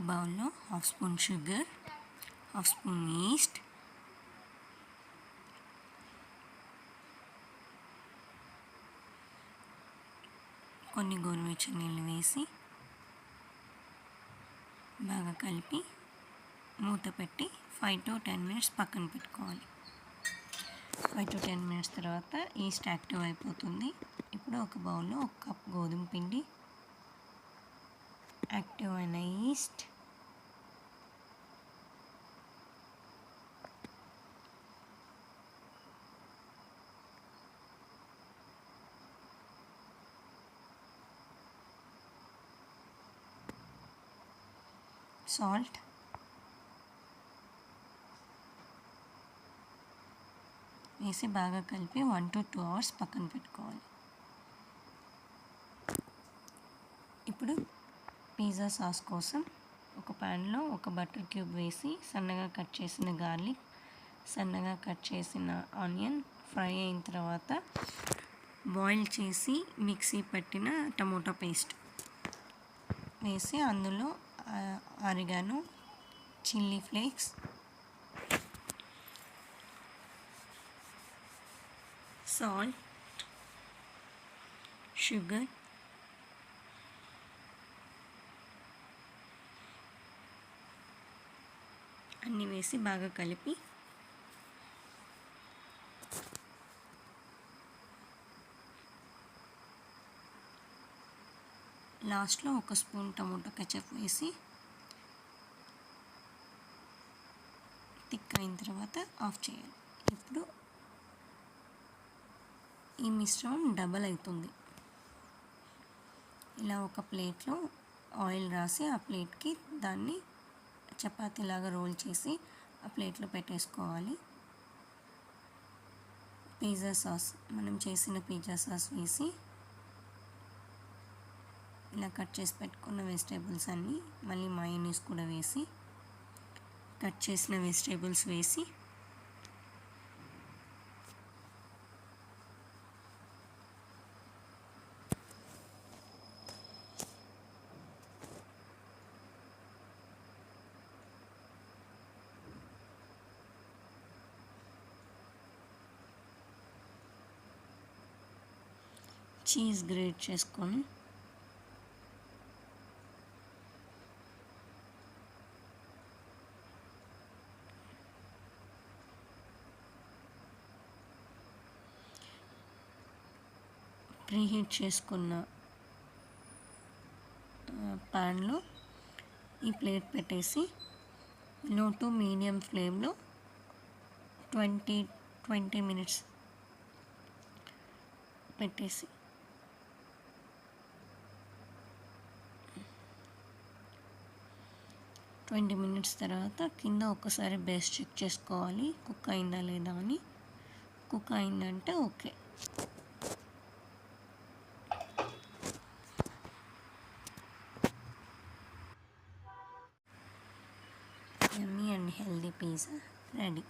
ఒక బౌల్లో half spoon sugar, half spoon east, కొన్ని గోరువెచ్చని నీళ్ళు వేసి బాగా కలిపి మూత పెట్టి 5 to 10 minutes పక్కన పెట్టుకోవాలి. 5 to 10 minutes తర్వాత ఈస్ట్ యాక్టివ్ అయిపోతుంది. ఇప్పుడు ఒక బౌల్లో 1 కప్ గోధుమ పిండి, యాక్టివ్ అయిన ఈస్ట్, సాల్ట్, వేసి బాగా కలిపి 1 to 2 hours పక్కన పెట్టుకోవాలి. ఇప్పుడు పిజ్జా సాస్ కోసం ఒక ప్యాన్లో ఒక బటర్ క్యూబ్ వేసి సన్నగా కట్ చేసిన గార్లిక్, సన్నగా కట్ చేసిన ఆనియన్ ఫ్రై అయిన తర్వాత బాయిల్ చేసి మిక్సీ పట్టిన టమోటా పేస్ట్ వేసి అందులో oregano, chilli flakes, salt, sugar, అన్నీ వేసి బాగా కలిపి లాస్ట్లో 1 స్పూన్ టమోటా కెచప్ వేసి థిక్ అయిన తర్వాత ఆఫ్ చేయాలి. ఇప్పుడు ఈ మిశ్రమం డబల్ అవుతుంది. ఇలా ఒక ప్లేట్లో ఆయిల్ రాసి ఆ ప్లేట్కి దాన్ని చపాతీలాగా రోల్ చేసి ఆ ప్లేట్లో పెట్టేసుకోవాలి. పిజ్జా సాస్, మనం చేసిన పిజ్జా సాస్ వేసి ఇలా కట్ చేసి పెట్టుకున్న వెజిటేబుల్స్ అన్నీ, మళ్ళీ మయోనీస్ కూడా వేసి కట్ చేసిన వెజిటేబుల్స్ వేసి చీజ్ గ్రేట్ చేసుకొని ప్రీహీట్ చేసుకున్న ప్యాన్లో ఈ ప్లేట్ పెట్టేసి లో టు మీడియం ఫ్లేమ్లో 20 minutes పెట్టేసి 20 minutes తర్వాత కింద ఒకసారి బేస్ చెక్ చేసుకోవాలి, కుక్ అయిందా లేదా అని. కుక్ అయిందంటే okay. Yummy and healthy pizza ready.